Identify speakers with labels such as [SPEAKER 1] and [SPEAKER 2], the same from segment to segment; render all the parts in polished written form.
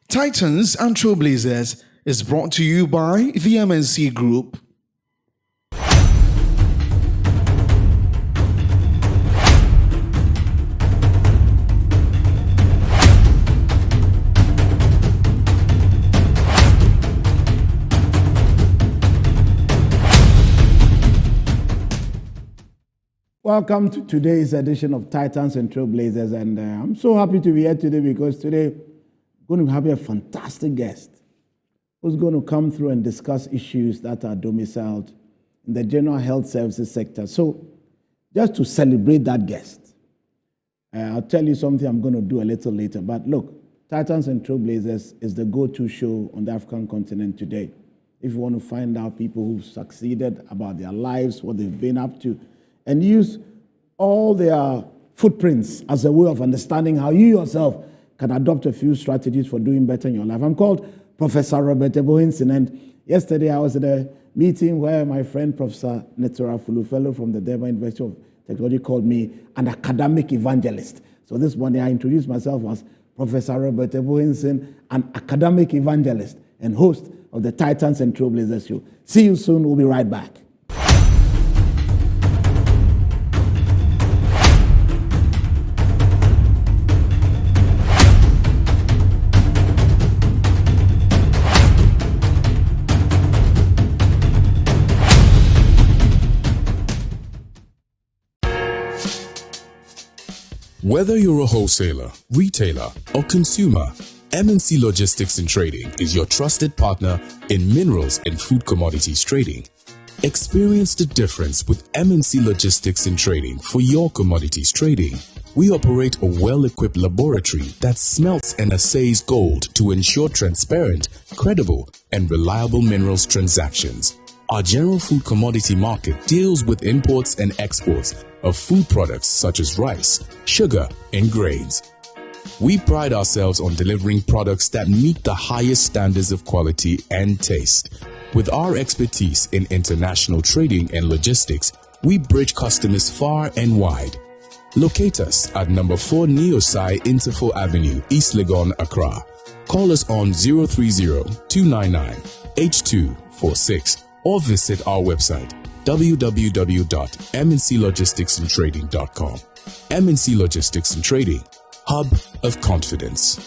[SPEAKER 1] Titans and Trailblazers is brought to you by the MNC Group.
[SPEAKER 2] Welcome to today's edition of Titans and Trailblazers, and I'm so happy to be here today because today we're going to have a fantastic guest who's going to come through and discuss issues that are domiciled in the general health services sector. So just to celebrate that guest, I'll tell you something I'm going to do a little later, but look, Titans and Trailblazers is the go-to show on the African continent today. If you want to find out people who've succeeded, about their lives, what they've been up to, and use all their footprints as a way of understanding how you yourself can adopt a few strategies for doing better in your life. I'm called Professor Robert Ebohinson, and yesterday I was at a meeting where my friend Professor Netura Fulufelo from the Durban University of Technology called me an academic evangelist. So this morning I introduced myself as Professor Robert Ebohinson, an academic evangelist and host of the Titans and Trailblazers show. See you soon. We'll be right back.
[SPEAKER 3] Whether you're a wholesaler, retailer, or consumer, MNC Logistics and Trading is your trusted partner in minerals and food commodities trading. Experience the difference with MNC Logistics and Trading for your commodities trading. We operate a well-equipped laboratory that smelts and assays gold to ensure transparent, credible, and reliable minerals transactions. Our general food commodity market deals with imports and exports of food products such as rice, sugar, and grains. We pride ourselves on delivering products that meet the highest standards of quality and taste. With our expertise in international trading and logistics, we bridge customers far and wide. Locate us at number 4 Neosai Interfo Avenue, East Legon, Accra. Call us on 030-299-8246 or visit our website www.mnclogisticsandtrading.com. MNC Logistics and Trading, hub of confidence.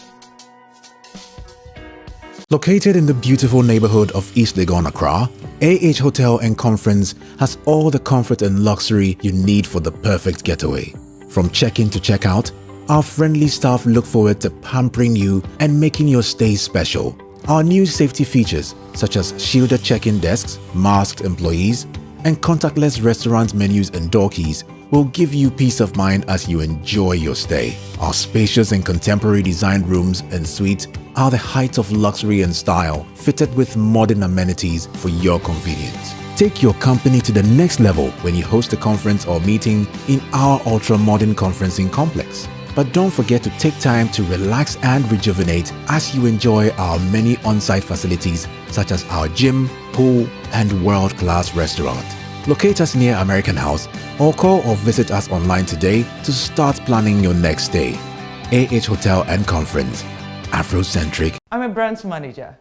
[SPEAKER 4] Located in the beautiful neighborhood of East Legon, Accra, AH Hotel and Conference has all the comfort and luxury you need for the perfect getaway. From check-in to check-out, our friendly staff look forward to pampering you and making your stay special. Our new safety features, such as shielded check-in desks, masked employees, and contactless restaurant menus and door keys, will give you peace of mind as you enjoy your stay. Our spacious and contemporary designed rooms and suites are the height of luxury and style, fitted with modern amenities for your convenience. Take your company to the next level when you host a conference or meeting in our ultra-modern conferencing complex. But don't forget to take time to relax and rejuvenate as you enjoy our many on-site facilities such as our gym, pool, and world-class restaurant. Locate us near American House or call or visit us online today to start planning your next stay. AH Hotel and Conference, Afrocentric.
[SPEAKER 5] I'm a brands manager.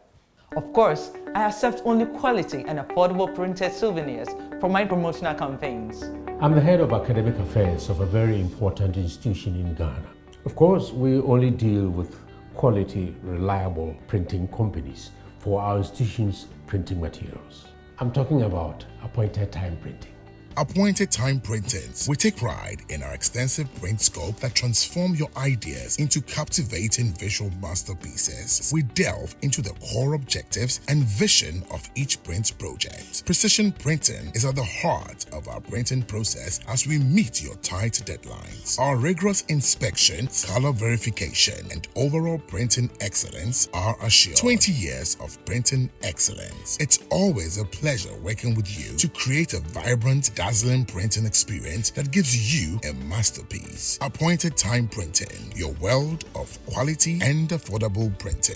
[SPEAKER 5] Of course, I accept only quality and affordable printed souvenirs for my promotional campaigns.
[SPEAKER 6] I'm the head of academic affairs of a very important institution in Ghana. Of course, we only deal with quality, reliable printing companies for our institution's printing materials. I'm talking about appointed time printing.
[SPEAKER 7] Appointed Time Printings. We take pride in our extensive print scope that transform your ideas into captivating visual masterpieces. We delve into the core objectives and vision of each print project. Precision printing is at the heart of our printing process as we meet your tight deadlines. Our rigorous inspection, color verification, and overall printing excellence are assured. 20 years of printing excellence. It's always a pleasure working with you to create a vibrant, dazzling printing experience that gives you a masterpiece. Appointed Time Printing, your world of quality and affordable printing.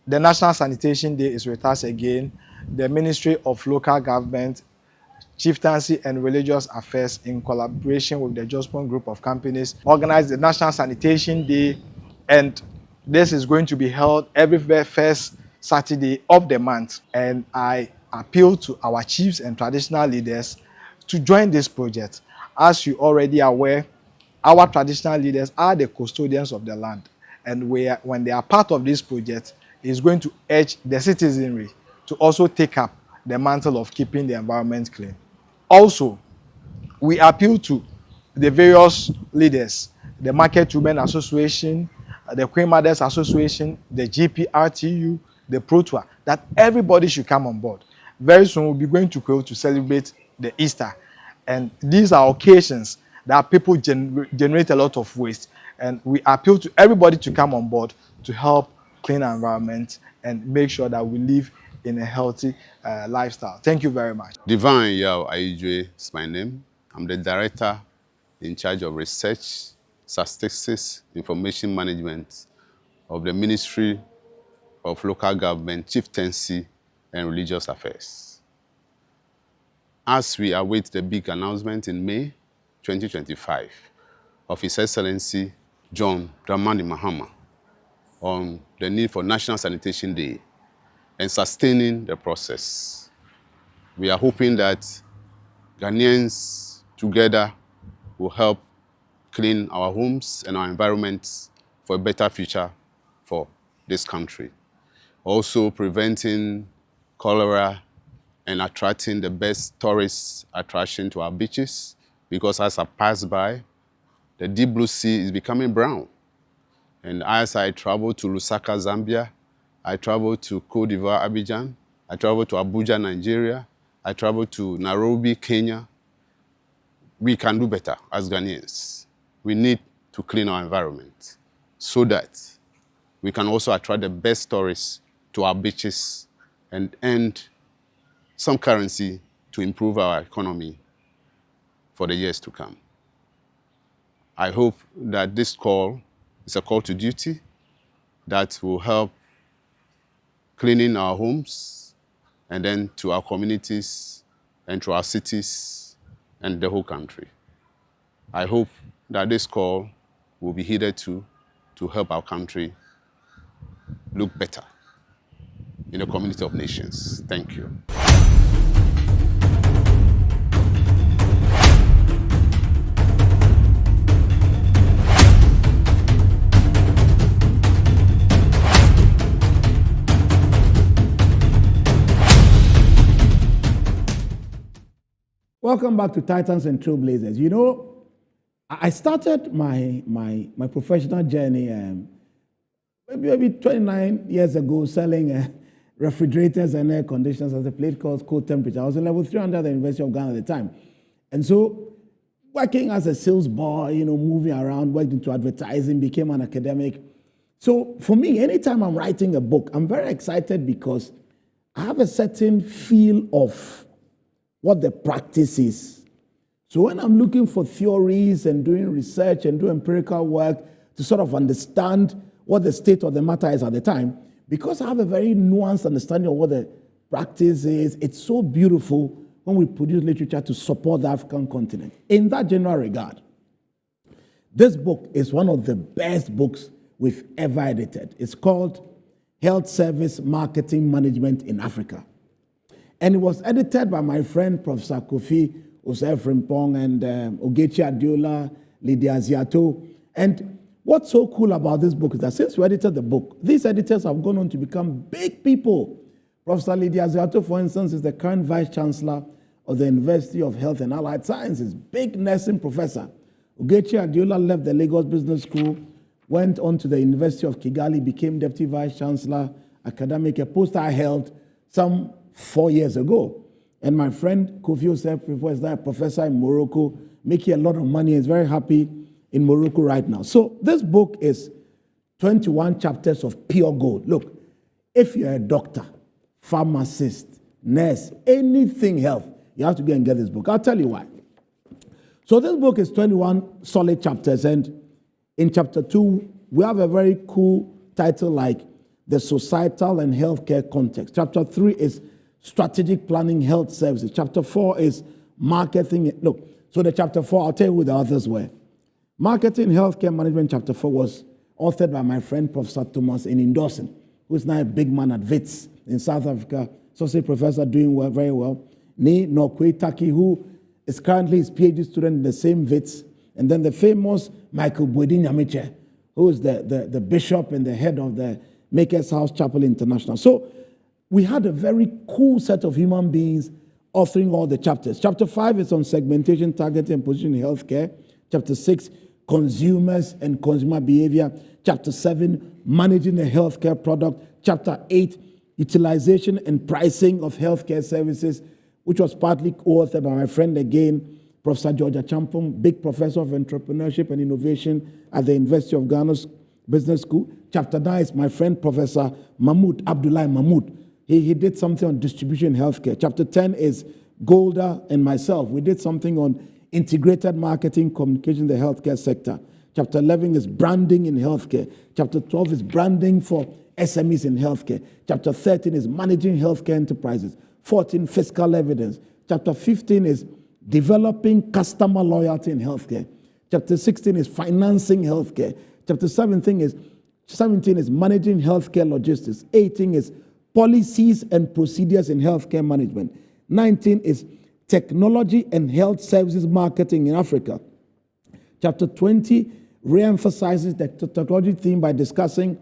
[SPEAKER 8] the National Sanitation Day is with us again. The Ministry of Local Government, Chieftaincy and Religious Affairs, in collaboration with the Jospon Group of Companies, organized the National Sanitation Day, and this is going to be held every first Saturday of the month. And I appeal to our chiefs and traditional leaders to join this project. As you already are aware, our traditional leaders are the custodians of the land, and when they are part of this project, is going to urge the citizenry to also take up the mantle of keeping the environment clean. Also, we appeal to the various leaders, the Market Women Association, the Queen Mothers Association, the GPRTU, the Protua, that everybody should come on board. Very soon we'll be going to Kwewu to celebrate the Easter, and these are occasions that people generate a lot of waste, and we appeal to everybody to come on board to help clean our environment and make sure that we live in a healthy lifestyle. Thank you very much.
[SPEAKER 9] Divine Yao Aijue is my name. I'm the director in charge of research, statistics, information management of the Ministry of Local Government, Chieftaincy and Religious Affairs. As we await the big announcement in May 2025 of His Excellency John Dramani Mahama on the need for National Sanitation Day and sustaining the process, we are hoping that Ghanaians together will help clean our homes and our environments for a better future for this country. Also preventing cholera and attracting the best tourist attraction to our beaches, because as I pass by, the deep blue sea is becoming brown. And as I travel to Lusaka, Zambia, I travel to Cote d'Ivoire, Abidjan, I travel to Abuja, Nigeria, I travel to Nairobi, Kenya. We can do better as Ghanaians. We need to clean our environment so that we can also attract the best tourists to our beaches and earn some currency to improve our economy for the years to come. I hope that this call is a call to duty that will help cleaning our homes and then to our communities and to our cities and the whole country. I hope that this call will be heeded to help our country look better in the community of nations. Thank you.
[SPEAKER 2] Welcome back to Titans and Trailblazers. You know, I started my professional journey maybe 29 years ago selling refrigerators and air conditioners at a place called Cold Temperature. I was in level 3 under the University of Ghana at the time. And so working as a sales boy, you know, moving around, went into advertising, became an academic. So for me, anytime I'm writing a book, I'm very excited because I have a certain feel of what the practice is. So when I'm looking for theories and doing research and doing empirical work to sort of understand what the state of the matter is at the time, because I have a very nuanced understanding of what the practice is, it's so beautiful when we produce literature to support the African continent. In that general regard, this book is one of the best books we've ever edited. It's called Health Service Marketing Management in Africa. And it was edited by my friend, Professor Kofi Osei-Frimpong and Ogechi Adiola, Lydia Ziato. And what's so cool about this book is that since we edited the book, these editors have gone on to become big people. Professor Lydia Ziato, for instance, is the current Vice Chancellor of the University of Health and Allied Sciences, big nursing professor. Ogechi Adiola left the Lagos Business School, went on to the University of Kigali, became Deputy Vice Chancellor, academic, a post I held some 4 years ago. And my friend Kofi Osei-Frimpong is now a professor in Morocco, making a lot of money. He's very happy in Morocco right now. So this book is 21 chapters of pure gold. Look, if you're a doctor, pharmacist, nurse, anything health, you have to go and get this book. I'll tell you why. So this book is 21 solid chapters, and in chapter 2, we have a very cool title like the societal and healthcare context. Chapter 3 is strategic planning health services. Chapter 4 is marketing. Look, so the chapter 4, I'll tell you who the authors were. Marketing Healthcare Management, chapter 4, was authored by my friend Professor Thomas in Dawson, who is now a big man at WITS in South Africa, associate professor doing well, very well. Ni Nokwe Taki, who is currently his PhD student in the same WITS, and then the famous Michael Bwedi Nyamiche, who is the bishop and the head of the Makers House Chapel International. So we had a very cool set of human beings authoring all the chapters. Chapter 5 is on segmentation, targeting, and positioning in healthcare. Chapter 6, consumers and consumer behavior. Chapter 7, managing a healthcare product. Chapter 8, utilization and pricing of healthcare services, which was partly co-authored by my friend again, Professor Georgia Champong, big professor of entrepreneurship and innovation at the University of Ghana's Business School. Chapter 9 is my friend, Professor Mahmoud Abdullahi Mahmoud. He did something on distribution in healthcare. Chapter 10 is Golda and myself. We did something on integrated marketing communication in the healthcare sector. Chapter 11 is branding in healthcare. Chapter 12 is branding for SMEs in healthcare. Chapter 13 is managing healthcare enterprises. 14, fiscal evidence. Chapter 15 is developing customer loyalty in healthcare. Chapter 16 is financing healthcare. Chapter 17 is managing healthcare logistics. 18 is policies and procedures in healthcare management. 19 is technology and health services marketing in Africa. Chapter 20 re-emphasizes the technology theme by discussing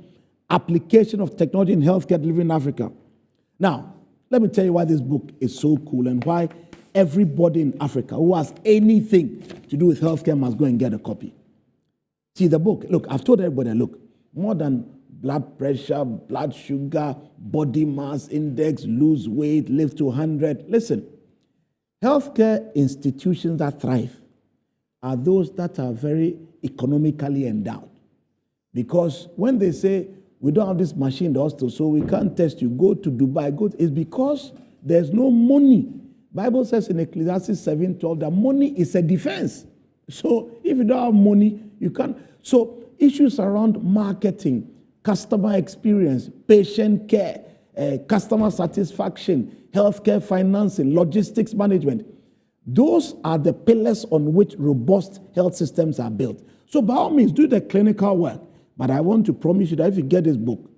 [SPEAKER 2] application of technology in healthcare delivery in Africa. Now, let me tell you why this book is so cool and why everybody in Africa who has anything to do with healthcare must go and get a copy. See the book. Look, I've told everybody, look, more than blood pressure, blood sugar, body mass index, lose weight, live to 100. Listen, healthcare institutions that thrive are those that are very economically endowed. Because when they say, we don't have this machine in the hospital, so we can't test you, go to Dubai, it's because there's no money. Bible says in Ecclesiastes 7:12 that money is a defense. So if you don't have money, you can't. So issues around marketing, customer experience, patient care, customer satisfaction, healthcare financing, logistics management, those are the pillars on which robust health systems are built. So by all means, do the clinical work. But I want to promise you that if you get this book,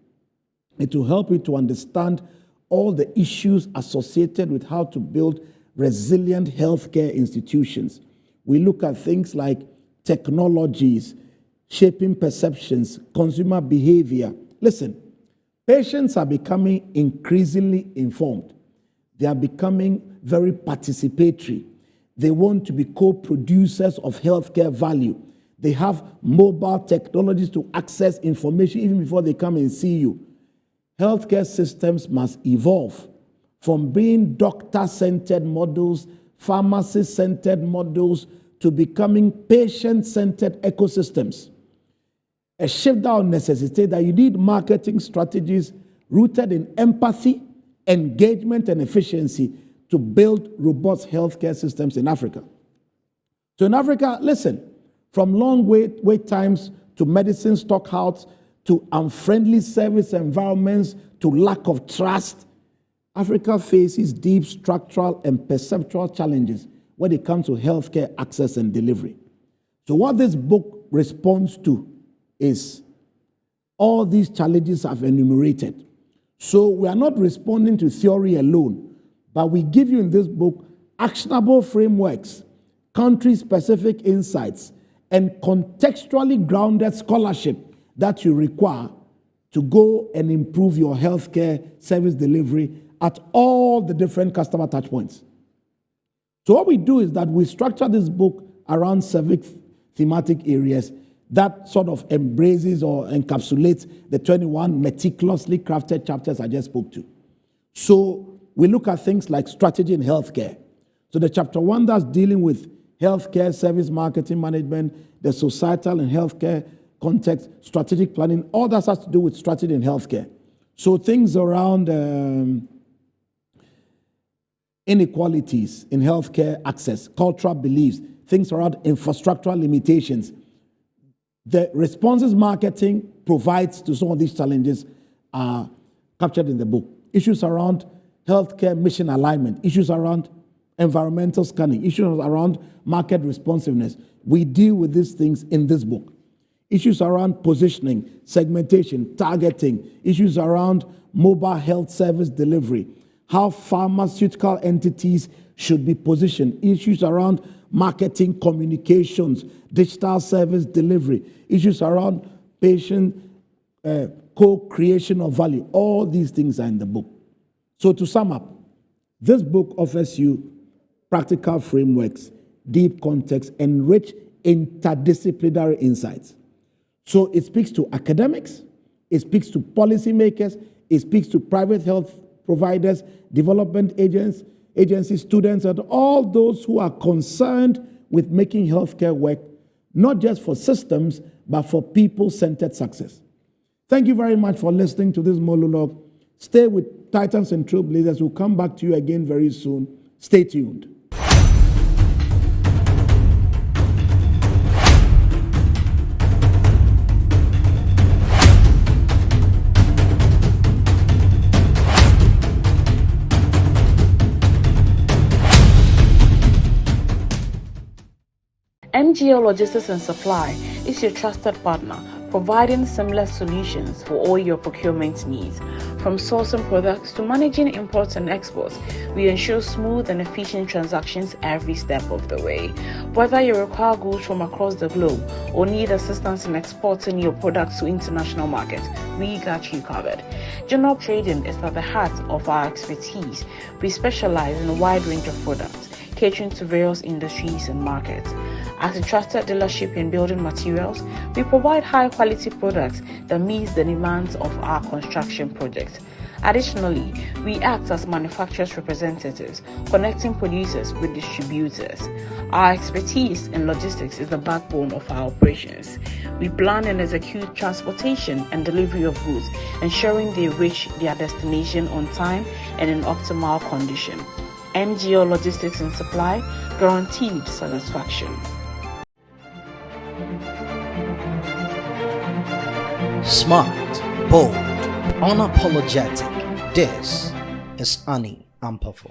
[SPEAKER 2] it will help you to understand all the issues associated with how to build resilient healthcare institutions. We look at things like technologies, shaping perceptions, consumer behavior. Listen, patients are becoming increasingly informed. They are becoming very participatory. They want to be co-producers of healthcare value. They have mobile technologies to access information even before they come and see you. Healthcare systems must evolve from being doctor-centered models, pharmacy-centered models, to becoming patient-centered ecosystems. A shift that will necessitate that you need marketing strategies rooted in empathy, engagement, and efficiency to build robust healthcare systems in Africa. So in Africa, listen, from long wait times to medicine stockouts to unfriendly service environments to lack of trust, Africa faces deep structural and perceptual challenges when it comes to healthcare access and delivery. So what this book responds to is all these challenges I've enumerated. So we are not responding to theory alone, but we give you in this book actionable frameworks, country-specific insights, and contextually grounded scholarship that you require to go and improve your healthcare service delivery at all the different customer touchpoints. So what we do is that we structure this book around 7 thematic areas that sort of embraces or encapsulates the 21 meticulously crafted chapters I just spoke to. So we look at things like strategy in healthcare. So the chapter 1 that's dealing with healthcare service marketing management, the societal and healthcare context, strategic planning, all that has to do with strategy in healthcare. So things around inequalities in healthcare access, cultural beliefs, things around infrastructural limitations. The responses marketing provides to some of these challenges are captured in the book. Issues around healthcare mission alignment, issues around environmental scanning, issues around market responsiveness. We deal with these things in this book. Issues around positioning, segmentation, targeting, issues around mobile health service delivery, how pharmaceutical entities should be positioned, issues around marketing, communications, digital service delivery, issues around patient co-creation of value. All these things are in the book. So to sum up, this book offers you practical frameworks, deep context, and rich interdisciplinary insights. So it speaks to academics, it speaks to policymakers, it speaks to private health providers, development agencies, students, and all those who are concerned with making healthcare work, not just for systems, but for people-centered success. Thank you very much for listening to this monologue. Stay with Titans and Trailblazers. We'll come back to you again very soon. Stay tuned.
[SPEAKER 10] MGL Logistics and Supply is your trusted partner, providing seamless solutions for all your procurement needs. From sourcing products to managing imports and exports, we ensure smooth and efficient transactions every step of the way. Whether you require goods from across the globe or need assistance in exporting your products to international markets, we got you covered. General trading is at the heart of our expertise. We specialize in a wide range of products, catering to various industries and markets. As a trusted dealership in building materials, we provide high-quality products that meet the demands of our construction projects. Additionally, we act as manufacturers' representatives, connecting producers with distributors. Our expertise in logistics is the backbone of our operations. We plan and execute transportation and delivery of goods, ensuring they reach their destination on time and in optimal condition. MGL Logistics and Supply, guaranteed satisfaction.
[SPEAKER 11] Smart, bold, unapologetic. This is Annie Ampafo.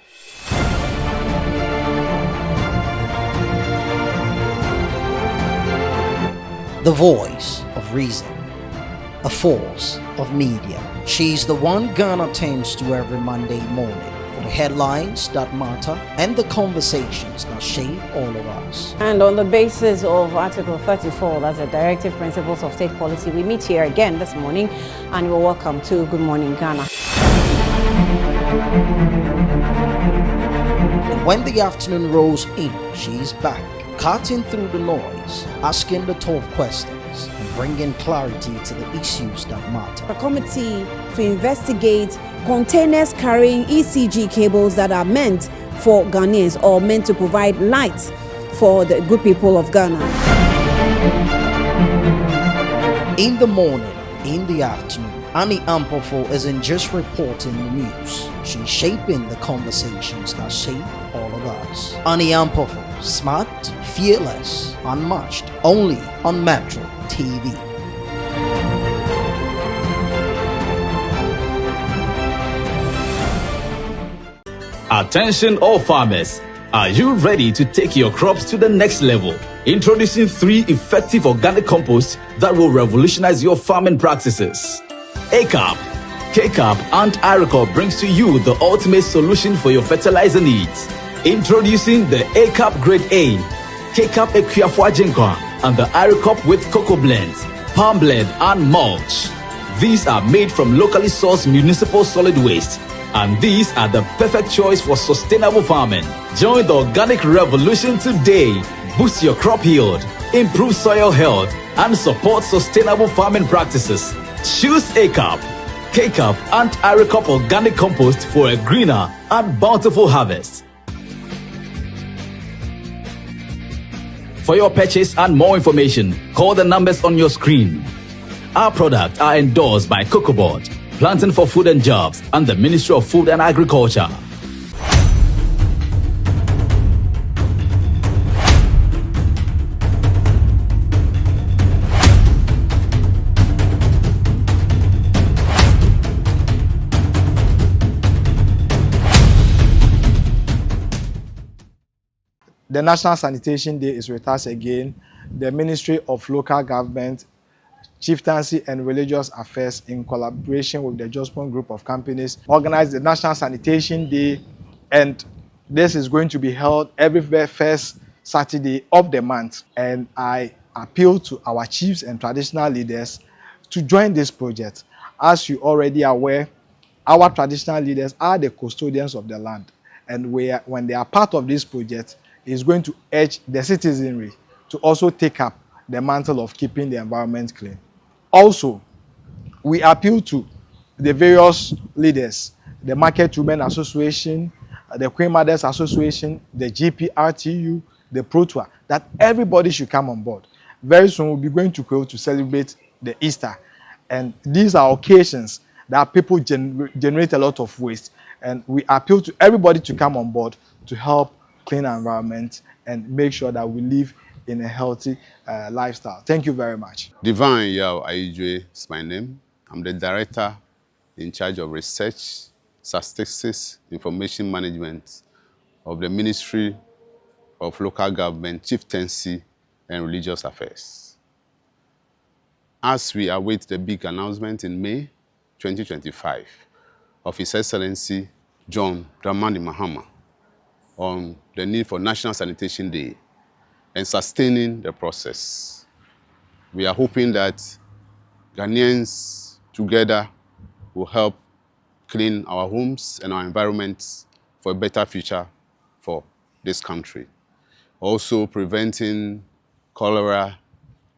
[SPEAKER 11] The voice of reason, a force of media. She's the one Ghana turns to every Monday morning for the headlines that matter and the conversations that shape all of us.
[SPEAKER 12] And on the basis of Article 34, that's the Directive Principles of State Policy, we meet here again this morning, and you're welcome to Good Morning Ghana.
[SPEAKER 11] And when the afternoon rolls in, she's back, cutting through the noise, asking the tough questions, and bringing clarity to the issues that matter.
[SPEAKER 13] A committee to investigate containers carrying ECG cables that are meant for Ghanaians or meant to provide light for the good people of Ghana.
[SPEAKER 11] In the morning, in the afternoon, Annie Ampafo isn't just reporting the news. She's shaping the conversations that shape all of us. Annie Ampafo, smart, fearless, unmatched, only on Metro TV.
[SPEAKER 14] Attention all farmers, are you ready to take your crops to the next level? Introducing 3 effective organic composts that will revolutionize your farming practices. ACAP, KCAP and IRECOP brings to you the ultimate solution for your fertilizer needs. Introducing the ACAP Grade A, KCAP Equiafua Jinkwa, and the IRECOP with cocoa blends, palm blend and mulch. These are made from locally sourced municipal solid waste, and these are the perfect choice for sustainable farming. Join the organic revolution today. Boost your crop yield, improve soil health, and support sustainable farming practices. Choose ACAP, KCAP, and IRECOP organic compost for a greener and bountiful harvest. For your purchase and more information, call the numbers on your screen. Our products are endorsed by Cocoa Board, Planting for Food and Jobs, and the Ministry of Food and Agriculture.
[SPEAKER 8] the National Sanitation Day is with us again. The Ministry of Local Government, Chieftaincy and Religious Affairs, in collaboration with the Jospon Group of Companies, organized the National Sanitation Day, and this is going to be held every first Saturday of the month. And I appeal to our chiefs and traditional leaders to join this project. As you already are aware, our traditional leaders are the custodians of the land, and when they are part of this project, is going to urge the citizenry to also take up the mantle of keeping the environment clean. Also, we appeal to the various leaders, the Market Women Association, the Queen Mothers Association, the GPRTU, the ProTour, that everybody should come on board. Very soon we'll be going to Kwewo to celebrate the Easter, and these are occasions that people generate a lot of waste, and we appeal to everybody to come on board to help clean our environment and make sure that we live in a healthy lifestyle. Thank you very much.
[SPEAKER 9] Divine Yao Aijue is my name. I'm the director in charge of research, statistics, information management of the Ministry of Local Government, Chieftaincy and Religious Affairs. As we await the big announcement in May 2025 of His Excellency John Dramani Mahama on the need for National Sanitation Day and sustaining the process, we are hoping that Ghanaians together will help clean our homes and our environments for a better future for this country. Also preventing cholera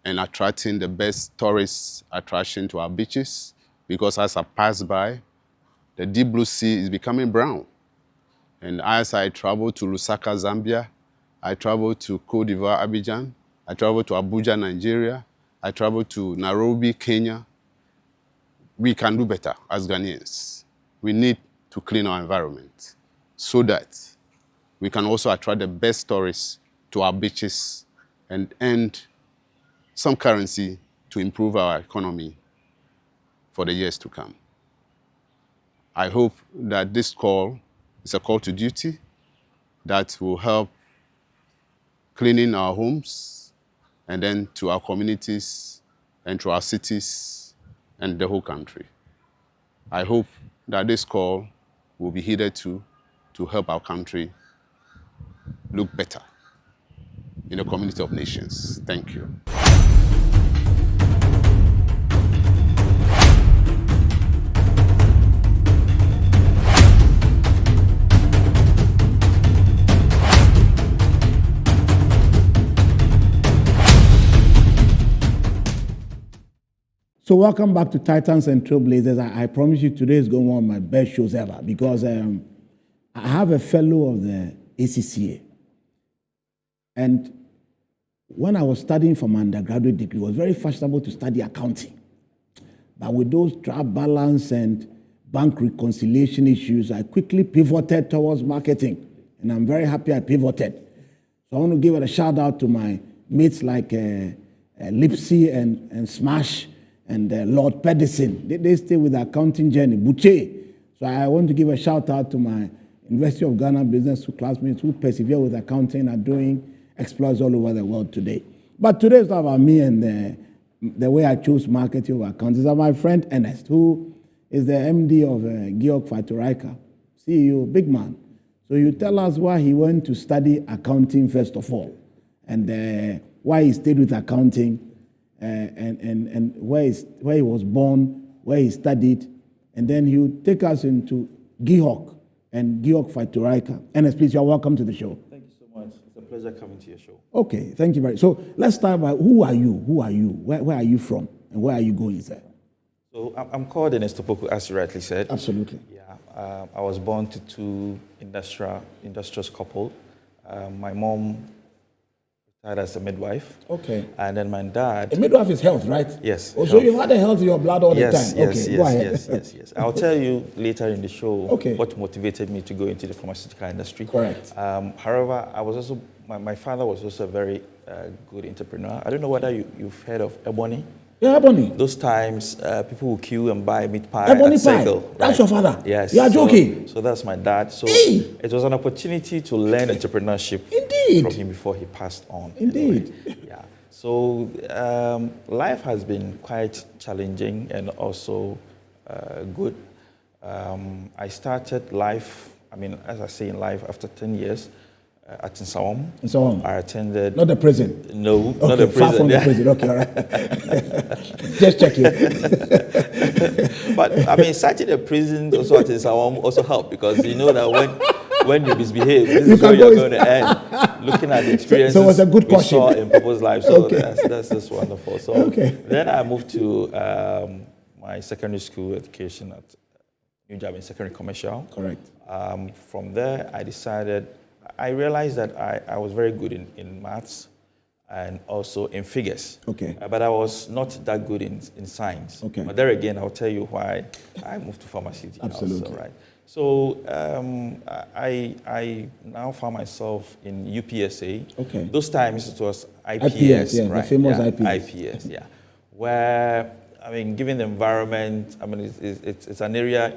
[SPEAKER 9] and attracting the best tourist attraction to our beaches, because as I pass by, the deep blue sea is becoming brown. And as I travel to Lusaka, Zambia, I travel to Cote d'Ivoire, Abidjan, I travel to Abuja, Nigeria, I travel to Nairobi, Kenya. We can do better as Ghanaians. We need to clean our environment so that we can also attract the best tourists to our beaches and earn some currency to improve our economy for the years to come. I hope that this call is a call to duty that will help cleaning our homes and then to our communities and to our cities and the whole country. I hope that this call will be heeded to help our country look better in the community of nations. Thank you.
[SPEAKER 2] So welcome back to Titans and Trailblazers. I promise you today is going to be one of my best shows ever, because I have a fellow of the ACCA. And when I was studying for my undergraduate degree, it was very fashionable to study accounting. But with those trial balance and bank reconciliation issues, I quickly pivoted towards marketing. And I'm very happy I pivoted. So I want to give a shout out to my mates like Lipsy and Smash and Lord Pedersen. They stay with the accounting journey, Boucher. So I want to give a shout out to my University of Ghana business school classmates who persevere with accounting and are doing exploits all over the world today. But today is not about me and the way I chose marketing over accounting. It's about my friend Ernest, who is the MD of Georg Fatoraika, CEO, big man. So you tell us why he went to study accounting first of all, and why he stayed with accounting, and where he was born, where he studied, and then he'll take us into Georg and Georg Fatoraika. Ernest, please, you're welcome to the show.
[SPEAKER 15] Thank you so much. It's a pleasure coming to your show.
[SPEAKER 2] Okay, thank you very much. So let's start by who are you? Who are you? Where are you from? And where are you going, sir?
[SPEAKER 15] So I'm called Ernest Opoku, as you rightly said.
[SPEAKER 2] Absolutely.
[SPEAKER 15] Yeah, I was born to two industrious couple. My mom retired as a midwife.
[SPEAKER 2] Okay.
[SPEAKER 15] And then my dad.
[SPEAKER 2] A midwife is health, right?
[SPEAKER 15] Yes.
[SPEAKER 2] Oh, so you've had a health in your blood all the time?
[SPEAKER 15] Yes,
[SPEAKER 2] okay, go ahead.
[SPEAKER 15] yes. I'll tell you later in the show
[SPEAKER 2] okay.
[SPEAKER 15] what motivated me to go into the pharmaceutical industry.
[SPEAKER 2] Correct.
[SPEAKER 15] However, I was also, my father was also a very good entrepreneur. I don't know whether you've heard of Ebony.
[SPEAKER 2] Yeah, Ebony.
[SPEAKER 15] Those times, people will queue and buy meat pie
[SPEAKER 2] Ebony
[SPEAKER 15] at
[SPEAKER 2] pie.
[SPEAKER 15] Circle.
[SPEAKER 2] That's
[SPEAKER 15] right?
[SPEAKER 2] your father.
[SPEAKER 15] Yes.
[SPEAKER 2] You are joking.
[SPEAKER 15] So that's my dad. So
[SPEAKER 2] hey.
[SPEAKER 15] it was an opportunity to learn entrepreneurship.
[SPEAKER 2] Indeed. Indeed.
[SPEAKER 15] from him before he passed on.
[SPEAKER 2] Indeed.
[SPEAKER 15] Yeah. So life has been quite challenging and also good. I started life, as I say in life, after 10 years at Nsawam.
[SPEAKER 2] Nsawam.
[SPEAKER 15] I attended...
[SPEAKER 2] Not the prison?
[SPEAKER 15] No,
[SPEAKER 2] okay,
[SPEAKER 15] not the prison.
[SPEAKER 2] Far from the prison, okay, all right. Just checking.
[SPEAKER 15] But, starting a prison also at Nsawam also helped, because you know that when you misbehave, this is where you're going to end. Looking at the experiences
[SPEAKER 2] so it was a good
[SPEAKER 15] we saw in people's lives. So
[SPEAKER 2] okay.
[SPEAKER 15] that's just wonderful. So then I moved to my secondary school education at New Job in Secondary Commercial.
[SPEAKER 2] Correct.
[SPEAKER 15] From there, I realized that I was very good in maths and also in figures.
[SPEAKER 2] Okay.
[SPEAKER 15] But I was not that good in science.
[SPEAKER 2] Okay.
[SPEAKER 15] But there again, I'll tell you why I moved to pharmaceutical.
[SPEAKER 2] Absolutely.
[SPEAKER 15] Also, right. So I now found myself in UPSA.
[SPEAKER 2] Okay.
[SPEAKER 15] Those times it was IPS,
[SPEAKER 2] yeah,
[SPEAKER 15] right?
[SPEAKER 2] the famous
[SPEAKER 15] yeah,
[SPEAKER 2] IPS.
[SPEAKER 15] IPS, yeah. Where, given the environment, it's an area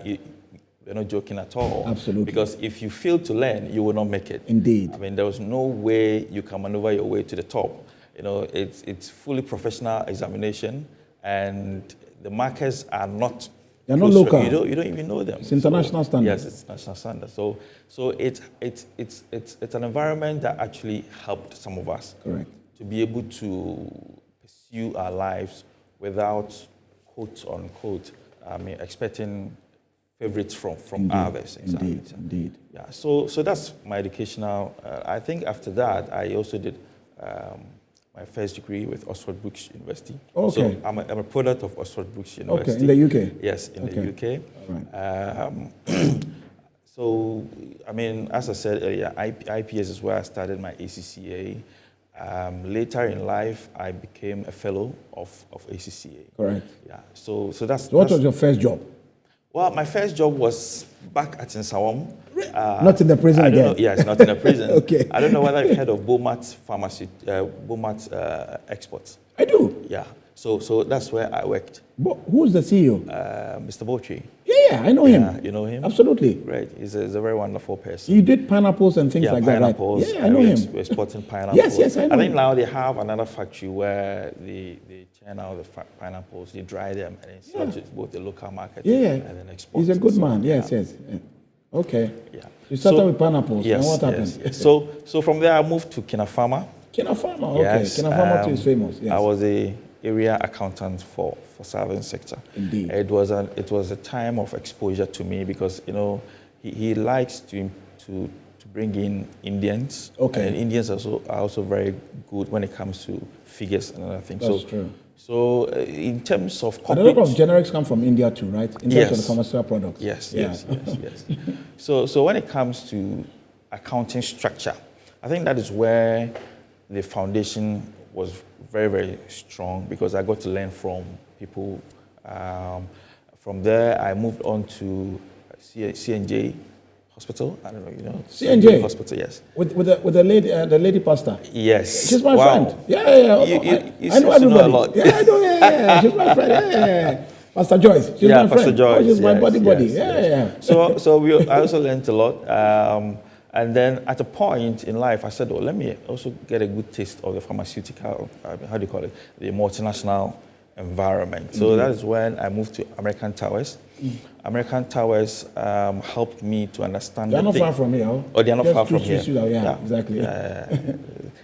[SPEAKER 15] we're not joking at all.
[SPEAKER 2] Absolutely.
[SPEAKER 15] Because if you fail to learn, you will not make it.
[SPEAKER 2] Indeed.
[SPEAKER 15] There was no way you can maneuver your way to the top. It's fully professional examination, and the markers are not.
[SPEAKER 2] They're not local.
[SPEAKER 15] You don't even know them.
[SPEAKER 2] It's international standard.
[SPEAKER 15] Yes, it's national standard. So it's an environment that actually helped some of us.
[SPEAKER 2] Correct.
[SPEAKER 15] To be able to pursue our lives without, quote unquote, expecting favorites from
[SPEAKER 2] indeed,
[SPEAKER 15] others. Exactly.
[SPEAKER 2] Indeed.
[SPEAKER 15] Yeah. So that's my educational. I think after that, I also did my first degree with Oxford Brookes University.
[SPEAKER 2] Okay.
[SPEAKER 15] So I'm a product of Oxford Brookes University.
[SPEAKER 2] Okay, in the UK?
[SPEAKER 15] Yes, in the UK.
[SPEAKER 2] Right.
[SPEAKER 15] So, as I said earlier, IPS is where I started my ACCA. Later in life, I became a fellow of ACCA.
[SPEAKER 2] Correct.
[SPEAKER 15] Yeah. So that's.
[SPEAKER 2] So what was your first job?
[SPEAKER 15] Well, my first job was back at Nsawam.
[SPEAKER 2] Not in the prison again?
[SPEAKER 15] Yes, not in the prison.
[SPEAKER 2] Okay.
[SPEAKER 15] I don't know whether you've heard of Beaumont Pharmacy, Beaumont Exports.
[SPEAKER 2] I do.
[SPEAKER 15] Yeah. So that's where I worked.
[SPEAKER 2] Who's the CEO?
[SPEAKER 15] Mr. Botri.
[SPEAKER 2] Yeah, I know him.
[SPEAKER 15] Yeah, you know him?
[SPEAKER 2] Absolutely.
[SPEAKER 15] Right. He's a very wonderful person.
[SPEAKER 2] You did pineapples and things like
[SPEAKER 15] pineapples.
[SPEAKER 2] that, right? Yeah, I know him.
[SPEAKER 15] We're exporting pineapples.
[SPEAKER 2] Yes, I know
[SPEAKER 15] I think
[SPEAKER 2] him.
[SPEAKER 15] now they have another factory where they churn out the pineapples, they dry them, and then sell to both the local market and then export.
[SPEAKER 2] He's a good man. Yes. Okay. Yeah. You started with pineapples.
[SPEAKER 15] Yes.
[SPEAKER 2] And what happened?
[SPEAKER 15] Yes. So from there, I moved to Kinafama.
[SPEAKER 2] Kinafama, okay.
[SPEAKER 15] Yes,
[SPEAKER 2] Kinafama too is famous. Yes.
[SPEAKER 15] I was the area accountant for service sector.
[SPEAKER 2] Indeed.
[SPEAKER 15] It was a time of exposure to me because he likes to bring in Indians.
[SPEAKER 2] Okay.
[SPEAKER 15] And Indians are also very good when it comes to figures and other things.
[SPEAKER 2] That's true.
[SPEAKER 15] So in terms of
[SPEAKER 2] corporate, a lot of generics come from India too, right? In terms of the pharmaceutical products.
[SPEAKER 15] Yes. So when it comes to accounting structure, I think that is where the foundation was very, very strong because I got to learn from people. From there, I moved on to C&J Hospital. I don't know,
[SPEAKER 2] C&J
[SPEAKER 15] Hospital, yes.
[SPEAKER 2] With the lady pastor.
[SPEAKER 15] Yes.
[SPEAKER 2] She's my friend. Yeah. I know everybody.
[SPEAKER 15] A lot.
[SPEAKER 2] Yeah, I know. Yeah. She's my friend. Yeah. Pastor Joyce. She's my
[SPEAKER 15] Pastor
[SPEAKER 2] friend.
[SPEAKER 15] Joyce.
[SPEAKER 2] She's my buddy.
[SPEAKER 15] Yes. So I also learned a lot. And then at a point in life, I said, let me also get a good taste of the pharmaceutical, the multinational environment. So that is when I moved to American Towers. American Towers helped me to understand.
[SPEAKER 2] They're not far from here.
[SPEAKER 15] Oh, they're not far from here.
[SPEAKER 2] Yeah, exactly.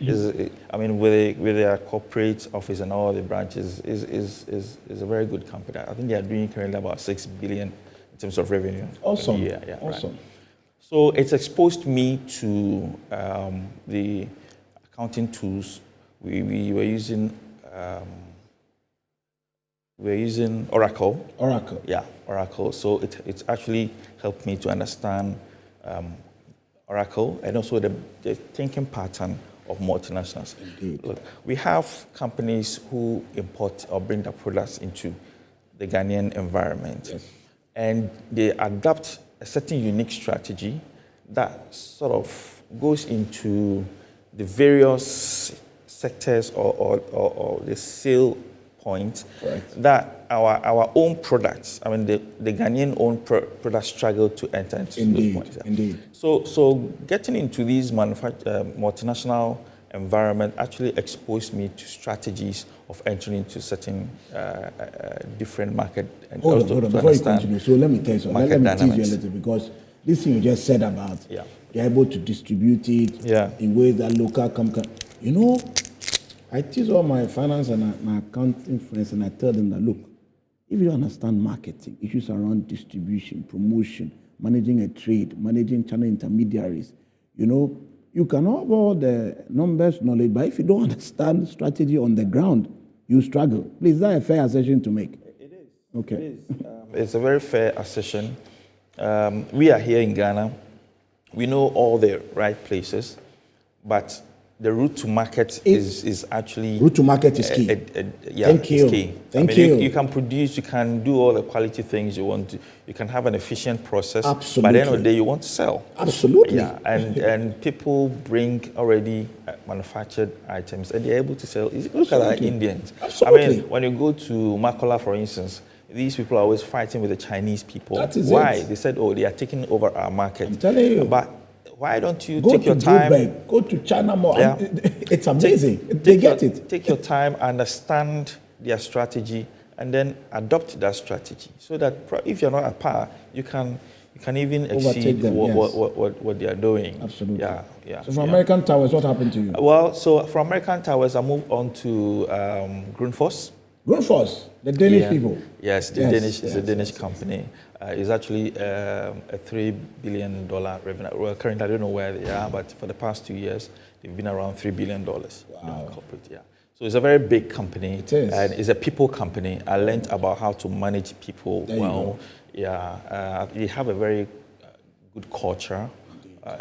[SPEAKER 15] With their corporate office and all the branches, is a very good company. I think they are doing currently about 6 billion in terms of revenue.
[SPEAKER 2] Awesome.
[SPEAKER 15] Yeah,
[SPEAKER 2] awesome.
[SPEAKER 15] Right. So it's exposed me to the accounting tools. We were using Oracle.
[SPEAKER 2] Oracle.
[SPEAKER 15] Yeah, Oracle. So it's actually helped me to understand Oracle and also the thinking pattern of multinationals.
[SPEAKER 2] Indeed.
[SPEAKER 15] Look, we have companies who import or bring their products into the Ghanaian environment.
[SPEAKER 2] Yes.
[SPEAKER 15] And they adapt a certain unique strategy that sort of goes into the various sectors or the sale point
[SPEAKER 2] Correct.
[SPEAKER 15] that our own products, I mean, the Ghanaian own products struggle to enter into those points.
[SPEAKER 2] Indeed.
[SPEAKER 15] So getting into these multinational environment actually exposed me to strategies of entering into certain different market and
[SPEAKER 2] Hold
[SPEAKER 15] also
[SPEAKER 2] on.
[SPEAKER 15] to
[SPEAKER 2] Before you
[SPEAKER 15] understand
[SPEAKER 2] continue, so let me tell you something. Let me tease you a
[SPEAKER 15] dynamics.
[SPEAKER 2] little, because this thing you just said about you're able to distribute it in ways that local company. You know, I tease all my finance and my accounting friends, and I tell them that, look, if you understand marketing, issues around distribution, promotion, managing a trade, managing channel intermediaries, you know, you can have all the numbers knowledge, but if you don't understand strategy on the ground, you struggle. Please, is that a fair assertion to make?
[SPEAKER 15] It is.
[SPEAKER 2] Okay.
[SPEAKER 15] It is. It's a very fair assertion. We are here in Ghana. We know all the right places, but the route to market is actually...
[SPEAKER 2] Route to market is key.
[SPEAKER 15] Thank you. Key.
[SPEAKER 2] Thank you.
[SPEAKER 15] You can produce, you can do all the quality things you want to. You can have an efficient process.
[SPEAKER 2] Absolutely.
[SPEAKER 15] By the end of the day, you want to sell.
[SPEAKER 2] Absolutely.
[SPEAKER 15] Yeah, and people bring already manufactured items, and they're able to sell. Look at our Indians.
[SPEAKER 2] Absolutely.
[SPEAKER 15] I mean, when you go to Makola, for instance, these people are always fighting with the Chinese people.
[SPEAKER 2] That is
[SPEAKER 15] Why?
[SPEAKER 2] it.
[SPEAKER 15] They said, oh, they are taking over our market.
[SPEAKER 2] I'm telling you.
[SPEAKER 15] But why don't you
[SPEAKER 2] go
[SPEAKER 15] take your
[SPEAKER 2] to
[SPEAKER 15] time?
[SPEAKER 2] Dubai, go to China more.
[SPEAKER 15] Yeah.
[SPEAKER 2] It's amazing. They get it.
[SPEAKER 15] Take your time, understand their strategy, and then adopt that strategy. So that if you're not at par, you can even exceed
[SPEAKER 2] them,
[SPEAKER 15] what they are doing.
[SPEAKER 2] Absolutely.
[SPEAKER 15] Yeah.
[SPEAKER 2] So from American Towers, what happened to you?
[SPEAKER 15] Well, so from American Towers, I moved on to Grundfos.
[SPEAKER 2] Grundfos, the Danish people.
[SPEAKER 15] Yes, it's a Danish company. It's actually a $3 billion revenue. Well, currently I don't know where they are, but for the past 2 years, they've been around $3 billion.
[SPEAKER 2] Wow.
[SPEAKER 15] Corporate, yeah. So it's a very big company.
[SPEAKER 2] It is.
[SPEAKER 15] And it's a people company. I learned about how to manage people well. Yeah. They have a very good culture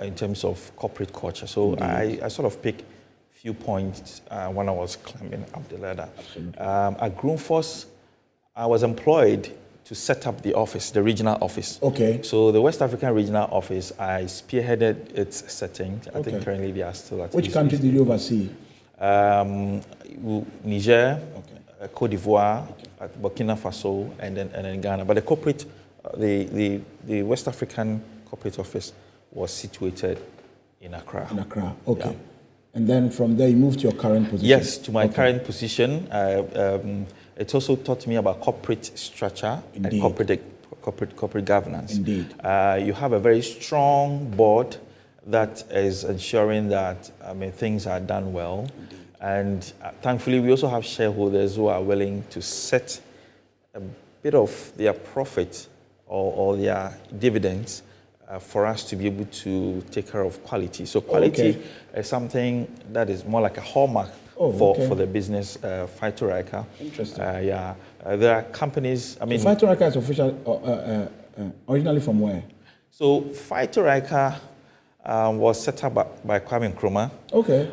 [SPEAKER 15] in terms of corporate culture. So I sort of picked few points when I was climbing up the ladder. At Grundfos, I was employed to set up the office, the regional office.
[SPEAKER 2] Okay.
[SPEAKER 15] So the West African regional office, I spearheaded its setting. I think currently they are still at.
[SPEAKER 2] Which country did you oversee?
[SPEAKER 15] Niger, Cote d'Ivoire, Burkina Faso, and then Ghana. But the corporate, the West African corporate office was situated in Accra.
[SPEAKER 2] In Accra, okay. Yeah. And then from there, you moved to your current position?
[SPEAKER 15] Yes, to my current position. It also taught me about corporate structure and corporate governance.
[SPEAKER 2] Indeed.
[SPEAKER 15] You have a very strong board that is ensuring that things are done well.
[SPEAKER 2] Indeed.
[SPEAKER 15] And thankfully, we also have shareholders who are willing to set a bit of their profit or their dividends for us to be able to take care of quality. So quality is something that is more like a hallmark for the business, Phytoraka.
[SPEAKER 2] Interesting.
[SPEAKER 15] There are companies,
[SPEAKER 2] So Phytoraka is originally from where?
[SPEAKER 15] So Phytoraka was set up by Kwame Nkrumah.
[SPEAKER 2] Okay.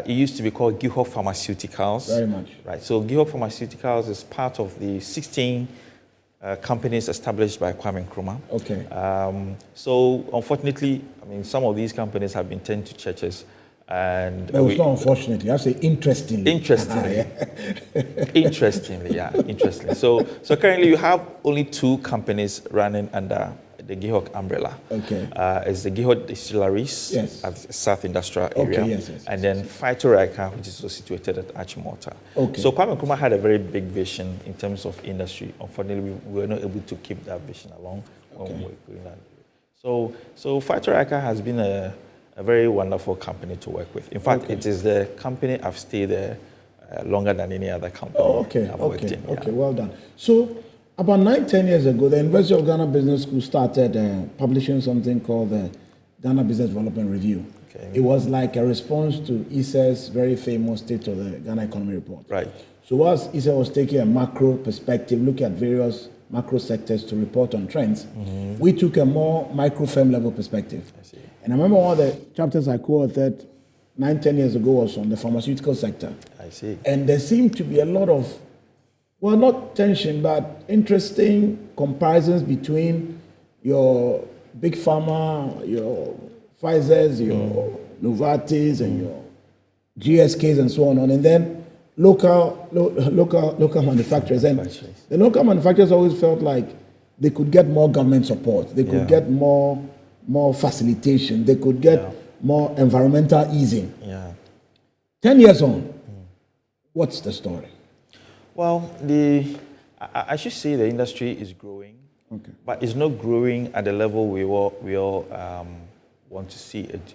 [SPEAKER 15] It used to be called Gihok Pharmaceuticals.
[SPEAKER 2] Very much.
[SPEAKER 15] Right. So Gihok Pharmaceuticals is part of the 16 companies established by Kwame Nkrumah.
[SPEAKER 2] Okay.
[SPEAKER 15] So unfortunately, some of these companies have been turned to churches. And
[SPEAKER 2] no, it's not unfortunately. I say interestingly.
[SPEAKER 15] Interestingly. Interestingly. So currently you have only 2 companies running under the Gihok umbrella.
[SPEAKER 2] Okay.
[SPEAKER 15] It's the Gihok Distilleries at South Industrial Area.
[SPEAKER 2] Okay, yes.
[SPEAKER 15] And then Phytoraka, which is also situated at Achimota.
[SPEAKER 2] Okay.
[SPEAKER 15] So Kwame Nkrumah had a very big vision in terms of industry. Unfortunately, we were not able to keep that vision along when we were going that way. So Phytoraka has been a very wonderful company to work with. In fact, it is the company I've stayed there longer than any other company I've worked in.
[SPEAKER 2] Okay, well done. So about 9-10 years ago, the University of Ghana Business School started publishing something called the Ghana Business Development Review. Okay. It was like a response to ISE's very famous State of the Ghana Economy Report.
[SPEAKER 15] Right.
[SPEAKER 2] So whilst ISE was taking a macro perspective, looking at various macro sectors to report on trends, we took a more micro-firm level perspective.
[SPEAKER 15] I see.
[SPEAKER 2] And I remember one of the chapters I co-authored 9-10 years ago was on the pharmaceutical sector.
[SPEAKER 15] I see.
[SPEAKER 2] And there seemed to be a lot of, well, not tension, but interesting comparisons between your big pharma, your Pfizer's, your Novartis, and your GSKs, and so on. And then local manufacturers. And the local manufacturers always felt like they could get more government support. They could get more facilitation. They could get more environmental easing. 10 years on, what's the story?
[SPEAKER 15] Well, I should say the industry is growing, but it's not growing at the level we all want to see it.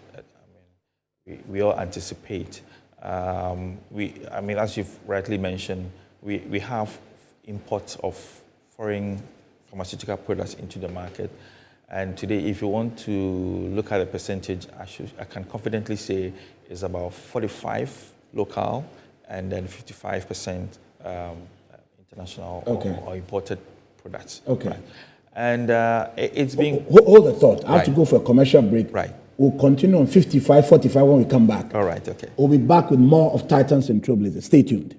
[SPEAKER 15] We all anticipate. As you've rightly mentioned, we have imports of foreign pharmaceutical products into the market. And today, if you want to look at the percentage, I can confidently say is about 45 local and then 55% international or imported products.
[SPEAKER 2] Okay.
[SPEAKER 15] Right? And it's being...
[SPEAKER 2] Hold the thought. I have to go for a commercial break.
[SPEAKER 15] Right.
[SPEAKER 2] We'll continue on 55-45 when we come back.
[SPEAKER 15] All right, okay.
[SPEAKER 2] We'll be back with more of Titans and Trailblazers. Stay tuned.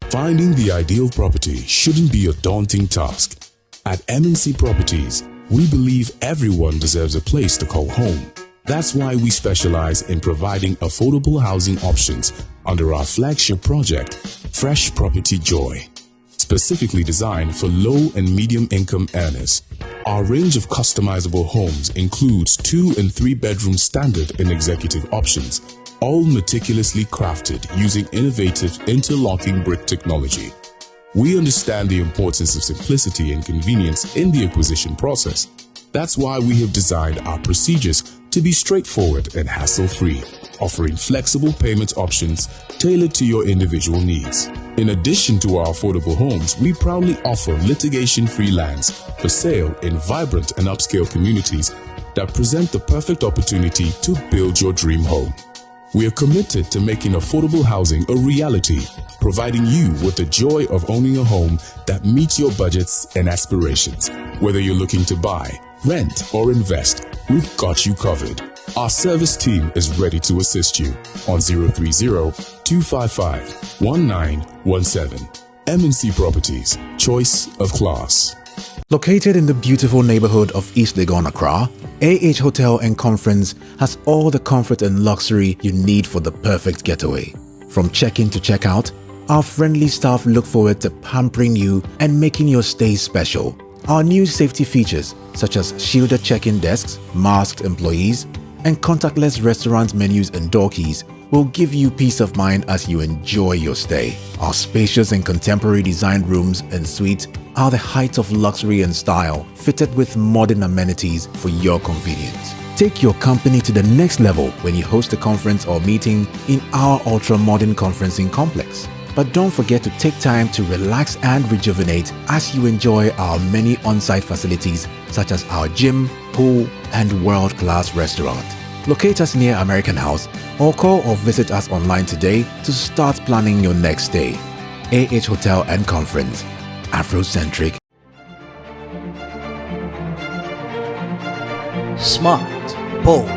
[SPEAKER 3] Finding the ideal property shouldn't be a daunting task. At MNC Properties, we believe everyone deserves a place to call home. That's why we specialize in providing affordable housing options under our flagship project, Fresh Property Joy. Specifically designed for low and medium income earners. Our range of customizable homes includes 2 and 3 bedroom standard and executive options, all meticulously crafted using innovative interlocking brick technology. We understand the importance of simplicity and convenience in the acquisition process. That's why we have designed our procedures to be straightforward and hassle-free, offering flexible payment options tailored to your individual needs. In addition to our affordable homes, we proudly offer litigation-free lands for sale in vibrant and upscale communities that present the perfect opportunity to build your dream home. We are committed to making affordable housing a reality, providing you with the joy of owning a home that meets your budgets and aspirations. Whether you're looking to buy, rent, or invest, we've got you covered. Our service team is ready to assist you on 030-255-1917. MNC Properties, choice of class.
[SPEAKER 4] Located in the beautiful neighborhood of East Legon, Accra, AH Hotel and Conference has all the comfort and luxury you need for the perfect getaway. From check-in to check-out, our friendly staff look forward to pampering you and making your stay special. Our new safety features such as shielded check-in desks, masked employees, and contactless restaurant menus and door keys will give you peace of mind as you enjoy your stay. Our spacious and contemporary designed rooms and suites are the height of luxury and style, fitted with modern amenities for your convenience. Take your company to the next level when you host a conference or meeting in our ultra-modern conferencing complex. But don't forget to take time to relax and rejuvenate as you enjoy our many on-site facilities such as our gym, pool, and world-class restaurant. Locate us near American House or call or visit us online today to start planning your next stay. AH Hotel and Conference. Afrocentric.
[SPEAKER 11] Smart, bold,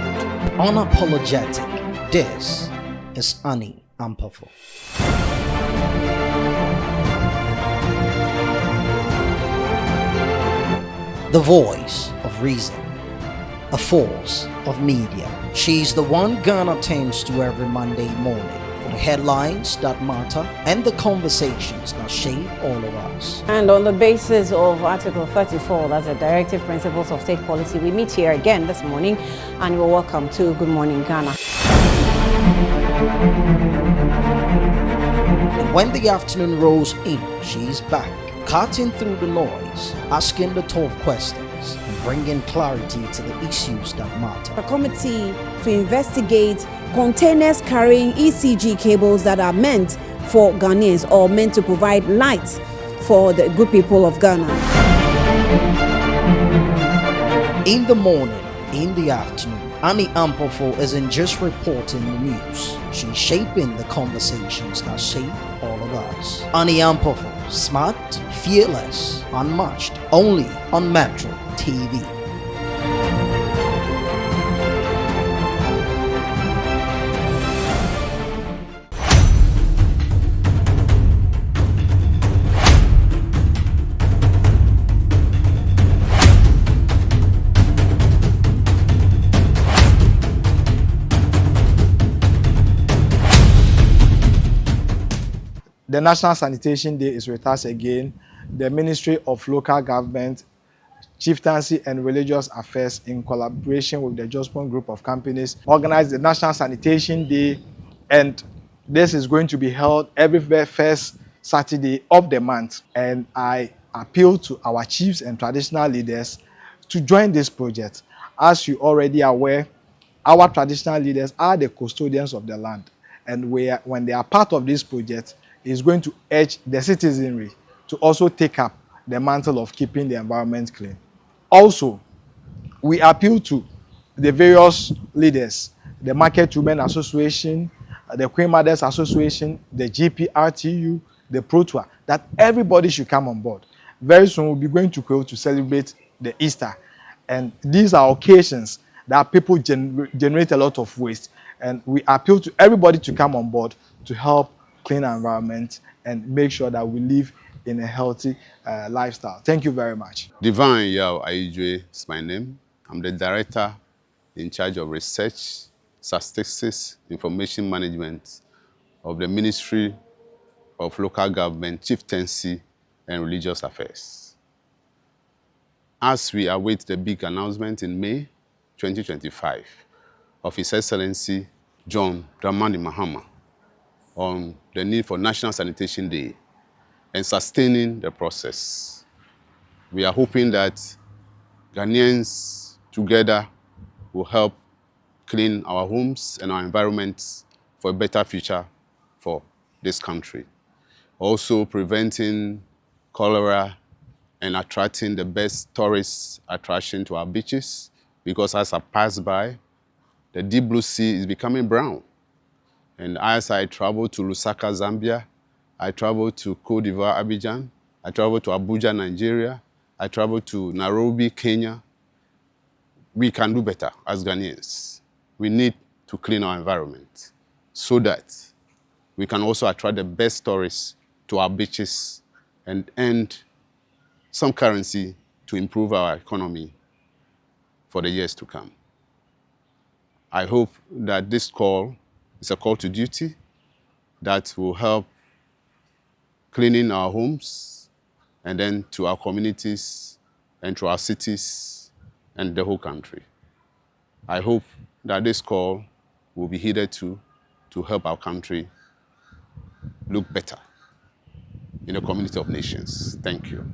[SPEAKER 11] unapologetic. This is Ani Ampafo. The voice of reason, a force of media. She's the one Ghana turns to every Monday morning for the headlines that matter and the conversations that shape all of us.
[SPEAKER 12] And on the basis of Article 34, that's the Directive Principles of State Policy, we meet here again this morning and you're welcome to Good Morning Ghana.
[SPEAKER 11] And when the afternoon rolls in, she's back, cutting through the noise, asking the tough questions, and bringing clarity to the issues that matter.
[SPEAKER 13] A committee to investigate containers carrying ECG cables that are meant for Ghanaians or meant to provide lights for the good people of Ghana.
[SPEAKER 11] In the morning, in the afternoon, Ani Ampofo isn't just reporting the news. She's shaping the conversations that shape all of us. Ani Ampofo, smart, fearless, unmatched, only on Metro TV.
[SPEAKER 8] the National Sanitation Day is with us again. The Ministry of Local Government, Chieftaincy and Religious Affairs, in collaboration with the Jospon Group of Companies, organized the National Sanitation Day, and this is going to be held every first Saturday of the month. And I appeal to our chiefs and traditional leaders to join this project. As you already are aware, our traditional leaders are the custodians of the land, and when they are part of this project, is going to urge the citizenry to also take up the mantle of keeping the environment clean. Also, we appeal to the various leaders, the Market Women Association, the Queen Mothers Association, the GPRTU, the Protua, that everybody should come on board. Very soon we'll be going to Kweo to celebrate the Easter. And these are occasions that people generate a lot of waste. And we appeal to everybody to come on board to help clean our environment and make sure that we live in a healthy lifestyle. Thank you very much.
[SPEAKER 9] Divine Yao Aijue is my name. I'm the director in charge of research, statistics, information management of the Ministry of Local Government, Chieftaincy and Religious Affairs. As we await the big announcement in May 2025 of His Excellency John Dramani Mahama on the need for National Sanitation Day and sustaining the process, we are hoping that Ghanaians together will help clean our homes and our environments for a better future for this country. Also preventing cholera and attracting the best tourist attraction to our beaches, because as I pass by, the deep blue sea is becoming brown. And as I travel to Lusaka, Zambia, I travel to Cote d'Ivoire, Abidjan, I travel to Abuja, Nigeria, I travel to Nairobi, Kenya. We can do better as Ghanaians. We need to clean our environment so that we can also attract the best tourists to our beaches and earn some currency to improve our economy for the years to come. I hope that this call is a call to duty that will help cleaning our homes and then to our communities and to our cities and the whole country. I hope that this call will be heeded to help our country look better in the community of nations. Thank you.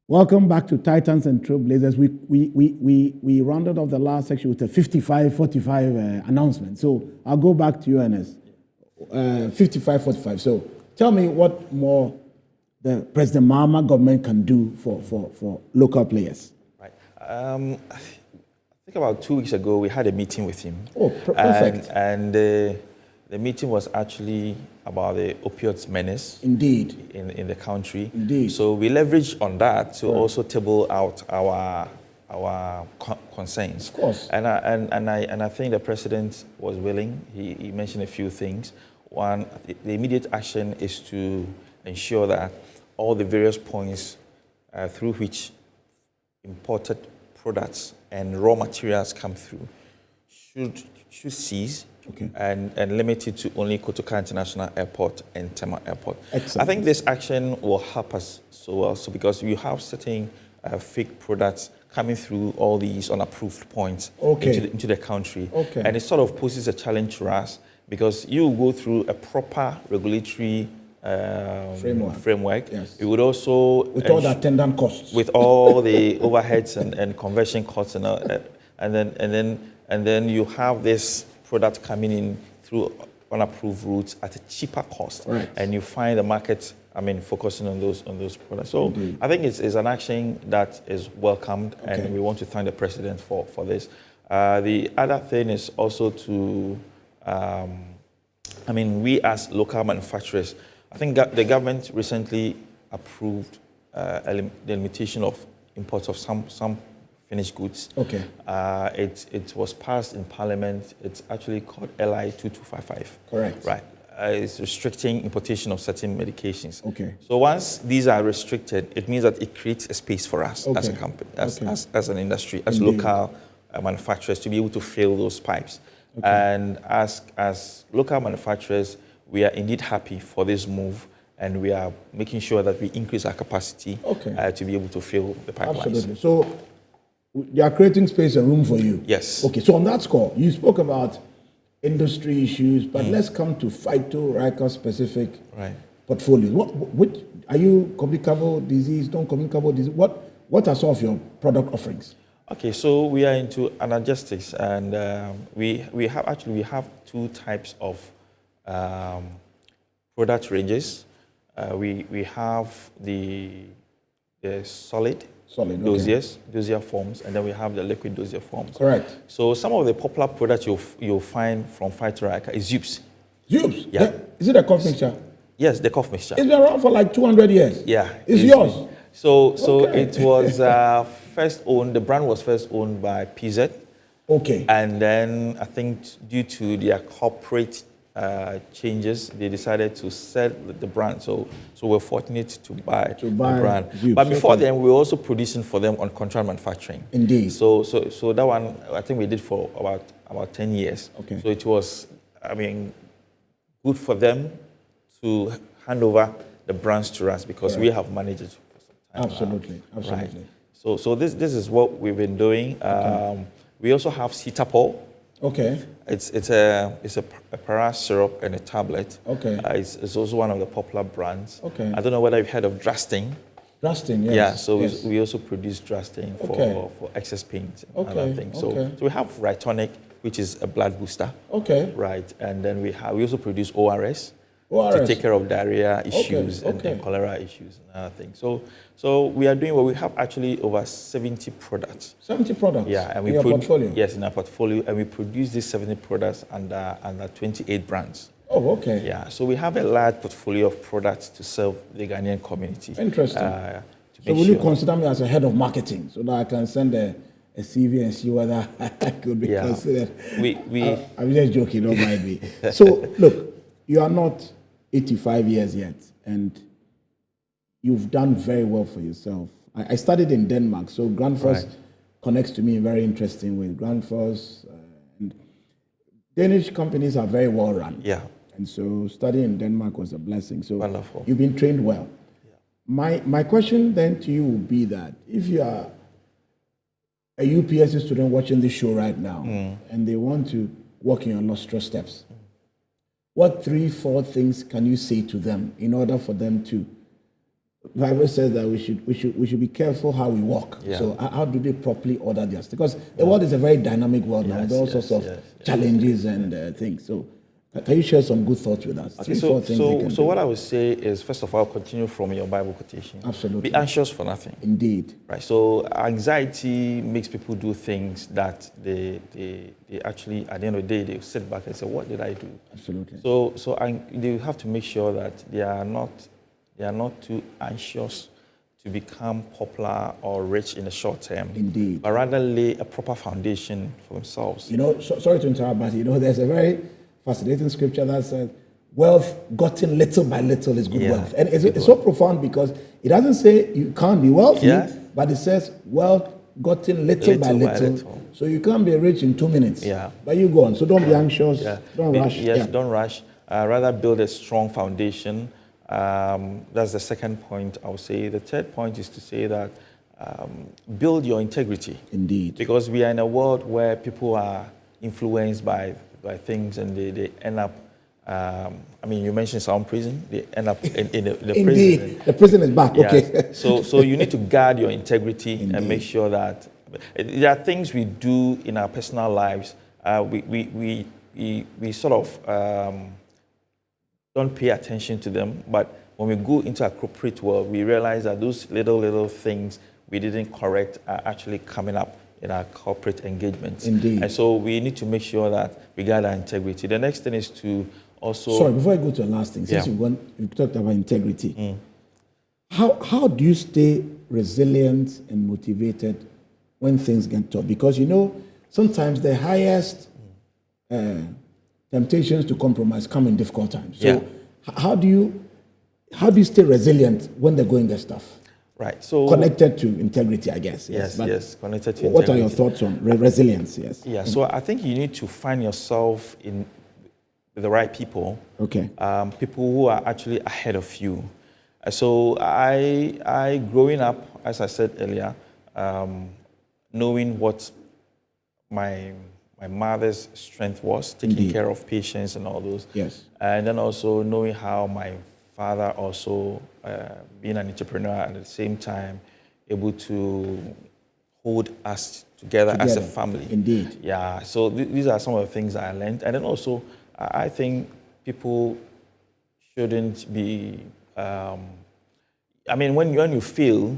[SPEAKER 2] Welcome back to Titans and Trailblazers. We rounded off the last section with a 55-45 announcement. So I'll go back to you, Ernest. 55-45. So tell me what more the President Mahama government can do for local players.
[SPEAKER 15] Right. I think about 2 weeks ago we had a meeting with him.
[SPEAKER 2] Oh, perfect.
[SPEAKER 15] And the meeting was actually about the opioids menace.
[SPEAKER 2] Indeed.
[SPEAKER 15] In the country.
[SPEAKER 2] Indeed.
[SPEAKER 15] So we leveraged on that to also table out our concerns.
[SPEAKER 2] Of course.
[SPEAKER 15] And I think the president was willing. He mentioned a few things. One, the immediate action is to ensure that all the various points through which imported products and raw materials come through should cease.
[SPEAKER 2] Okay.
[SPEAKER 15] And limit it to only Kotoka International Airport and Tema Airport.
[SPEAKER 2] Excellent.
[SPEAKER 15] I think this action will help us so well, because you have certain fake products coming through all these unapproved points into the country.
[SPEAKER 2] Okay.
[SPEAKER 15] And it sort of poses a challenge to us, because you go through a proper regulatory framework.
[SPEAKER 2] Yes.
[SPEAKER 15] It would also...
[SPEAKER 2] With all the attendant costs.
[SPEAKER 15] With all the overheads and conversion costs and all, and then you have this product coming in through unapproved routes at a cheaper cost,
[SPEAKER 2] right.
[SPEAKER 15] And you find the market, focusing on those products. So indeed. I think it's an action that is welcomed, and we want to thank the president for this. The other thing is also to, we as local manufacturers, I think the government recently approved the limitation of imports of some finished goods.
[SPEAKER 2] Okay.
[SPEAKER 15] It was passed in Parliament. It's actually called LI 2255.
[SPEAKER 2] Correct.
[SPEAKER 15] Right. is restricting importation of certain medications.
[SPEAKER 2] Okay.
[SPEAKER 15] So once these are restricted, it means that it creates a space for us as a
[SPEAKER 2] Okay.
[SPEAKER 15] company,
[SPEAKER 2] Okay.
[SPEAKER 15] as an industry, as
[SPEAKER 2] Indeed.
[SPEAKER 15] local manufacturers to be able to fill those pipes. And as local manufacturers, we are indeed happy for this move, and we are making sure that we increase our capacity to be able to fill the pipelines.
[SPEAKER 2] Absolutely. So they are creating space and room for you.
[SPEAKER 15] Yes.
[SPEAKER 2] Okay, so on that score, you spoke about industry issues, but let's come to phyto specific portfolios. Which are you communicable disease, non-communicable disease? What are some of your product offerings?
[SPEAKER 15] Okay, so we are into analgesics, and we have two types of product ranges. We have the solid dossier forms, and then we have the liquid dossier forms.
[SPEAKER 2] Correct.
[SPEAKER 15] So some of the popular products you'll find from Phytoraka is Zupes.
[SPEAKER 2] Zupes?
[SPEAKER 15] Yeah.
[SPEAKER 2] Is it a cough mixture?
[SPEAKER 15] Yes, the cough mixture.
[SPEAKER 2] It's been around for like 200 years.
[SPEAKER 15] Yeah.
[SPEAKER 2] It's yours.
[SPEAKER 15] So it was first owned, the brand was first owned by PZ.
[SPEAKER 2] Okay.
[SPEAKER 15] And then I think due to their corporate changes, they decided to sell the brand. So we're fortunate to buy the brand.
[SPEAKER 2] Zupes.
[SPEAKER 15] But before then, we were also producing for them on contract manufacturing.
[SPEAKER 2] Indeed.
[SPEAKER 15] So that one, I think we did for about 10 years.
[SPEAKER 2] Okay.
[SPEAKER 15] So it was, good for them to hand over the brands to us because we have managed it for some time.
[SPEAKER 2] Absolutely. Absolutely.
[SPEAKER 15] Right. So this is what we've been doing. We also have Cetapol.
[SPEAKER 2] Okay.
[SPEAKER 15] It's a para syrup and a tablet.
[SPEAKER 2] Okay.
[SPEAKER 15] It's also one of the popular brands.
[SPEAKER 2] Okay.
[SPEAKER 15] I don't know whether you've heard of Drasting.
[SPEAKER 2] Drasting, yes.
[SPEAKER 15] Yeah, so
[SPEAKER 2] yes.
[SPEAKER 15] we also produce Drasting for excess paint and other things. So we have Rytonic, which is a blood booster.
[SPEAKER 2] Okay.
[SPEAKER 15] Right, and then we also produce ORS. To take care of diarrhea issues and cholera issues and other things. So we are doing well. We have actually over 70 products.
[SPEAKER 2] 70 products?
[SPEAKER 15] Yeah. And
[SPEAKER 2] in your portfolio?
[SPEAKER 15] Yes, in our portfolio. And we produce these 70 products under 28 brands.
[SPEAKER 2] Oh, okay.
[SPEAKER 15] Yeah. So we have a large portfolio of products to serve the Ghanaian community.
[SPEAKER 2] Interesting. So will you consider me as a head of marketing so that I can send a CV and see whether I could be considered? I'm just joking, don't mind me. So, look, you are not 85 years yet, and you've done very well for yourself. I studied in Denmark, so Grandfors connects to me in very interesting way. Grandfors and Danish companies are very well run.
[SPEAKER 15] Yeah.
[SPEAKER 2] And so studying in Denmark was a blessing. So
[SPEAKER 15] wonderful.
[SPEAKER 2] You've been trained well. Yeah. My question then to you would be that if you are a UPSC student watching this show right now and they want to walk in your nostril steps, what 3-4 things can you say to them in order for them to? The Bible says that we should be careful how we walk.
[SPEAKER 15] Yeah.
[SPEAKER 2] So how do they properly order their steps? Because the world is a very dynamic world now, with all sorts of challenges and things. So can you share some good thoughts with us?
[SPEAKER 15] Okay,
[SPEAKER 2] 3-4 things they can do.
[SPEAKER 15] So what I would say is, first of all, continue from your Bible quotation.
[SPEAKER 2] Absolutely.
[SPEAKER 15] Be anxious for nothing.
[SPEAKER 2] Indeed.
[SPEAKER 15] Right. So anxiety makes people do things that they actually, at the end of the day, they sit back and say, what did I do?
[SPEAKER 2] Absolutely.
[SPEAKER 15] So they have to make sure that they are not too anxious to become popular or rich in the short term.
[SPEAKER 2] Indeed.
[SPEAKER 15] But rather lay a proper foundation for themselves.
[SPEAKER 2] Sorry to interrupt, but there's a very fascinating scripture that says, wealth gotten little by little is good wealth. And it's so profound because it doesn't say you can't be wealthy, but it says wealth gotten little by little. So you can't be rich in 2 minutes.
[SPEAKER 15] Yeah.
[SPEAKER 2] But you go on. So don't be anxious. Don't rush.
[SPEAKER 15] Yes, don't rush. Rather build a strong foundation. That's the second point I would say. The third point is to say that build your integrity.
[SPEAKER 2] Indeed.
[SPEAKER 15] Because we are in a world where people are influenced by things and they end up, you mentioned some prison, they end up in the
[SPEAKER 2] Indeed.
[SPEAKER 15] prison.
[SPEAKER 2] The prison is back, okay.
[SPEAKER 15] So you need to guard your integrity and make sure that there are things we do in our personal lives, we sort of don't pay attention to them, but when we go into a corporate world, we realize that those little things we didn't correct are actually coming up in our corporate engagements.
[SPEAKER 2] Indeed.
[SPEAKER 15] And so we need to make sure that we guard our integrity. The next thing is to also...
[SPEAKER 2] Sorry, before I go to the last thing, since you've talked about integrity, how do you stay resilient and motivated when things get tough? Because, sometimes the highest temptations to compromise come in difficult times. So how do you stay resilient when the going gets tough?
[SPEAKER 15] Right. So
[SPEAKER 2] connected to integrity, I guess.
[SPEAKER 15] Yes,
[SPEAKER 2] But
[SPEAKER 15] yes, connected to
[SPEAKER 2] what
[SPEAKER 15] integrity.
[SPEAKER 2] are your thoughts on resilience? Yes.
[SPEAKER 15] Yeah. So I think you need to find yourself in with the right people.
[SPEAKER 2] Okay.
[SPEAKER 15] People who are actually ahead of you. So I growing up, as I said earlier, knowing what my mother's strength was, taking care of patients and all those.
[SPEAKER 2] Yes.
[SPEAKER 15] And then also knowing how my father also, being an entrepreneur at the same time, able to hold us together as a family.
[SPEAKER 2] Indeed.
[SPEAKER 15] Yeah, so these are some of the things I learned. And then also, I think people shouldn't be, I mean, when you fail,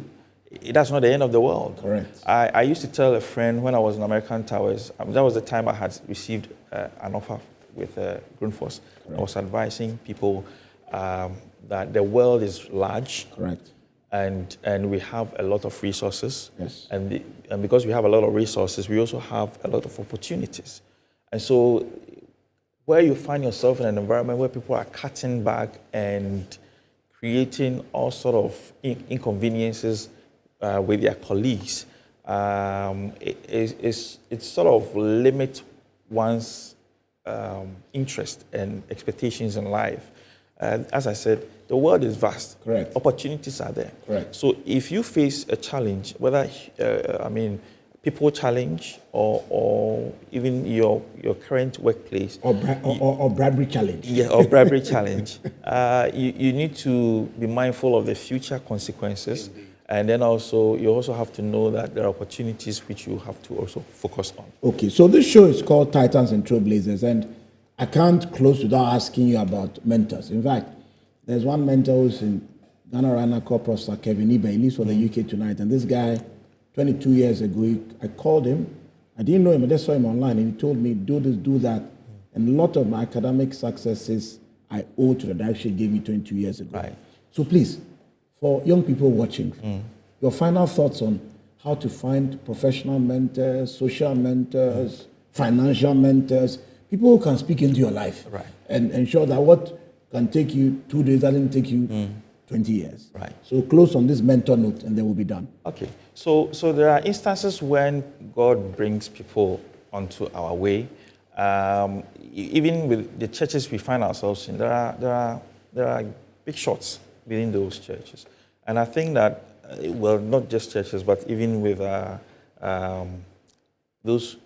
[SPEAKER 15] that's not the end of the world.
[SPEAKER 2] Correct.
[SPEAKER 15] I used to tell a friend when I was in American Towers, that was the time I had received an offer with Grundfos. I was advising people that the world is large.
[SPEAKER 2] Correct.
[SPEAKER 15] And we have a lot of resources.
[SPEAKER 2] Yes.
[SPEAKER 15] And because we have a lot of resources, we also have a lot of opportunities. And so where you find yourself in an environment where people are cutting back and creating all sort of inconveniences with their colleagues, it sort of limit one's interest and expectations in life. As I said, the world is vast.
[SPEAKER 2] Correct.
[SPEAKER 15] Opportunities are there.
[SPEAKER 2] Correct.
[SPEAKER 15] So if you face a challenge, whether people challenge or even your current workplace,
[SPEAKER 2] or Bradbury challenge.
[SPEAKER 15] Yeah, or Bradbury challenge. You need to be mindful of the future consequences. And then also, you also have to know that there are opportunities which you have to also focus on.
[SPEAKER 2] Okay, so this show is called Titans and Trailblazers, and I can't close without asking you about mentors. In fact, there's one mentor who's in Ghana right now called Professor Kevin Ibe. He lives for the UK tonight, and this guy, 22 years ago, I called him. I didn't know him, I just saw him online, and he told me, do this, do that. And a lot of my academic successes I owe to the direction he gave me 22 years ago.
[SPEAKER 15] Right.
[SPEAKER 2] So please, for young people watching, your final thoughts on how to find professional mentors, social mentors, financial mentors, people who can speak into your life and ensure that what can take you 2 days doesn't take you 20 years.
[SPEAKER 15] Right.
[SPEAKER 2] So close on this mentor note and then we'll be done.
[SPEAKER 15] Okay. So there are instances when God brings people onto our way. Even with the churches we find ourselves in, there are big shots within those churches. And I think that, well, not just churches, but even with those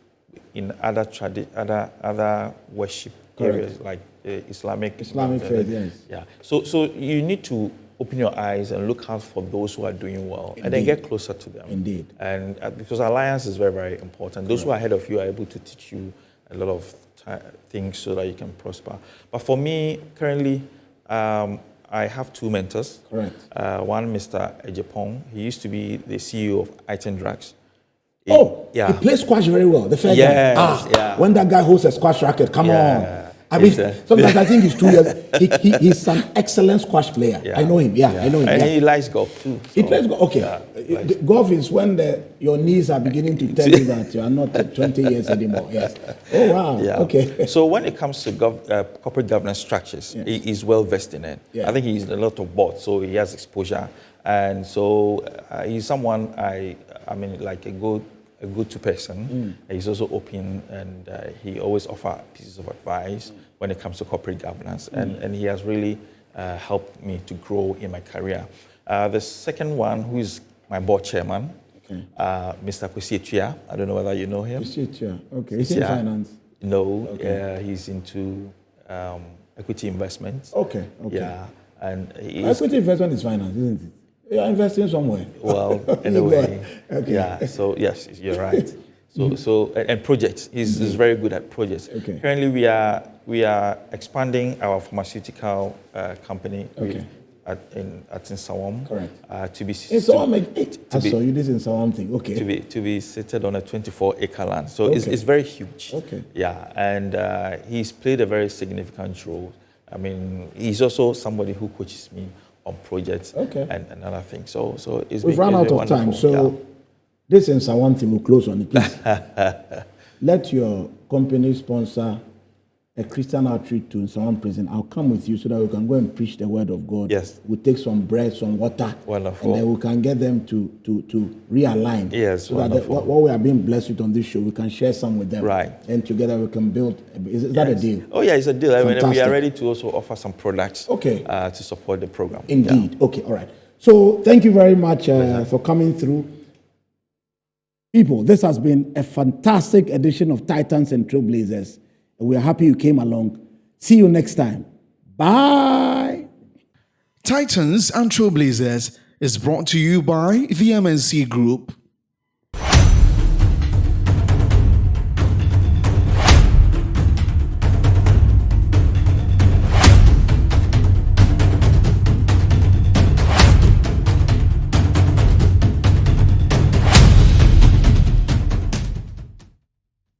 [SPEAKER 15] in other worship areas like Islamic
[SPEAKER 2] faith, yes.
[SPEAKER 15] Yeah. So you need to open your eyes and look out for those who are doing well.
[SPEAKER 2] Indeed.
[SPEAKER 15] And then get closer to them.
[SPEAKER 2] Indeed.
[SPEAKER 15] And because alliance is very, very important. Those who are ahead of you are able to teach you a lot of things so that you can prosper. But for me, currently, I have 2 mentors.
[SPEAKER 2] Correct.
[SPEAKER 15] One, Mr. Ejepong. He used to be the CEO of Item Drugs.
[SPEAKER 2] He plays squash very well. The fair guy. When that guy holds a squash racket, come on. I mean, sometimes I think he's 2 years. He's an excellent squash player. I know him. I know him.
[SPEAKER 15] And he likes golf too. So.
[SPEAKER 2] He plays golf. Okay. Golf is when your knees are beginning to tell you that you are not 20 years anymore. Yes. Oh, wow.
[SPEAKER 15] Yeah.
[SPEAKER 2] Okay.
[SPEAKER 15] So when it comes to corporate governance structures, he is well versed in it.
[SPEAKER 2] Yeah.
[SPEAKER 15] I think he's in a lot of boards, so he has exposure. And so he's someone I mean, like a go-to person. He's also open, and he always offers pieces of advice when it comes to corporate governance. And he has really helped me to grow in my career. The second one, who is my board chairman, Mr. Kwesi Etua. I don't know whether you know him.
[SPEAKER 2] Kwesi Etua. Okay. He's in finance.
[SPEAKER 15] No, he's into equity investments.
[SPEAKER 2] Okay.
[SPEAKER 15] Yeah. And
[SPEAKER 2] equity investment is finance, isn't it? You're investing somewhere.
[SPEAKER 15] Well, in a way.
[SPEAKER 2] Okay.
[SPEAKER 15] Yeah. So yes, you're right. So and projects. He's very good at projects.
[SPEAKER 2] Okay.
[SPEAKER 15] Currently, we are expanding our pharmaceutical company.
[SPEAKER 2] Okay.
[SPEAKER 15] At Nsawam.
[SPEAKER 2] Correct.
[SPEAKER 15] To be
[SPEAKER 2] in Nsawam, I saw you this in Nsawam thing. Okay.
[SPEAKER 15] To be seated on a 24-acre land. So it's very huge.
[SPEAKER 2] Okay.
[SPEAKER 15] Yeah, and he's played a very significant role. I mean, he's also somebody who coaches me on projects and other things. So
[SPEAKER 2] we've run out of time. So this is one thing we'll close on it, please. Let your company sponsor a Christian outreach to someone prison, I'll come with you so that we can go and preach the word of God.
[SPEAKER 15] Yes.
[SPEAKER 2] We'll take some bread, some water.
[SPEAKER 15] Wonderful.
[SPEAKER 2] And then we can get them to realign.
[SPEAKER 15] Yes,
[SPEAKER 2] so that what we are being blessed with on this show, we can share some with them.
[SPEAKER 15] Right.
[SPEAKER 2] And together we can build. Is that a deal?
[SPEAKER 15] Oh, yeah, it's a deal. I mean, we
[SPEAKER 2] Fantastic.
[SPEAKER 15] are ready to also offer some products to support the program.
[SPEAKER 2] Indeed. Yeah. Okay, all right. So thank you very much for coming through. People, this has been a fantastic edition of Titans and Trailblazers. And we are happy you came along. See you next time. Bye.
[SPEAKER 1] Titans and Trailblazers is brought to you by the MNC Group.